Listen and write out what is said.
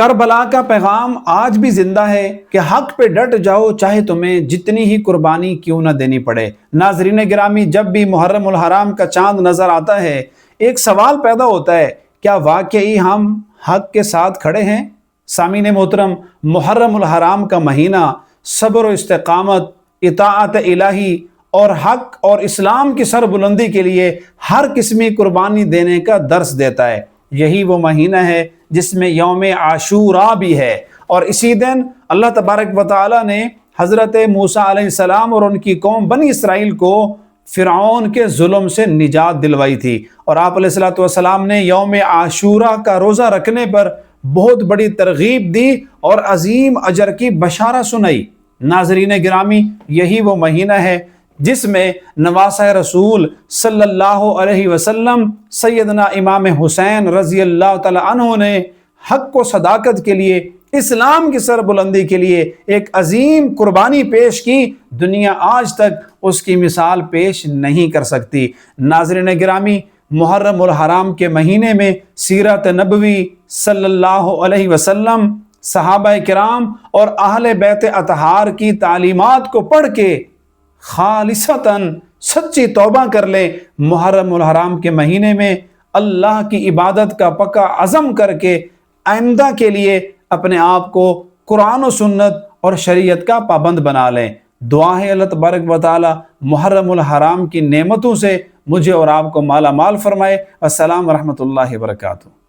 کربلا کا پیغام آج بھی زندہ ہے کہ حق پہ ڈٹ جاؤ چاہے تمہیں جتنی ہی قربانی کیوں نہ دینی پڑے۔ ناظرین گرامی، جب بھی محرم الحرام کا چاند نظر آتا ہے ایک سوال پیدا ہوتا ہے، کیا واقعی ہم حق کے ساتھ کھڑے ہیں؟ سامعین محترم، محرم الحرام کا مہینہ صبر و استقامت، اطاعت الہی اور حق اور اسلام کی سربلندی کے لیے ہر قسمی قربانی دینے کا درس دیتا ہے۔ یہی وہ مہینہ ہے جس میں یوم عاشوراء بھی ہے، اور اسی دن اللہ تبارک و تعالی نے حضرت موسیٰ علیہ السلام اور ان کی قوم بنی اسرائیل کو فرعون کے ظلم سے نجات دلوائی تھی، اور آپ علیہ السلام نے یوم عاشوراء کا روزہ رکھنے پر بہت بڑی ترغیب دی اور عظیم اجر کی بشارت سنائی۔ ناظرین گرامی، یہی وہ مہینہ ہے جس میں نواسہ رسول صلی اللہ علیہ وسلم سیدنا امام حسین رضی اللہ تعالی عنہ نے حق و صداقت کے لیے، اسلام کی سربلندی کے لیے ایک عظیم قربانی پیش کی۔ دنیا آج تک اس کی مثال پیش نہیں کر سکتی۔ ناظرین گرامی، محرم الحرام کے مہینے میں سیرت نبوی صلی اللہ علیہ وسلم، صحابہ کرام اور اہل بیت اطہار کی تعلیمات کو پڑھ کے خالصتاً سچی توبہ کر لیں۔ محرم الحرام کے مہینے میں اللہ کی عبادت کا پکا عزم کر کے آئندہ کے لیے اپنے آپ کو قرآن و سنت اور شریعت کا پابند بنا لیں۔ دعا ہے اللہ تبارک و تعالی محرم الحرام کی نعمتوں سے مجھے اور آپ کو مالا مال فرمائے۔ السلام ورحمۃ اللہ وبرکاتہ۔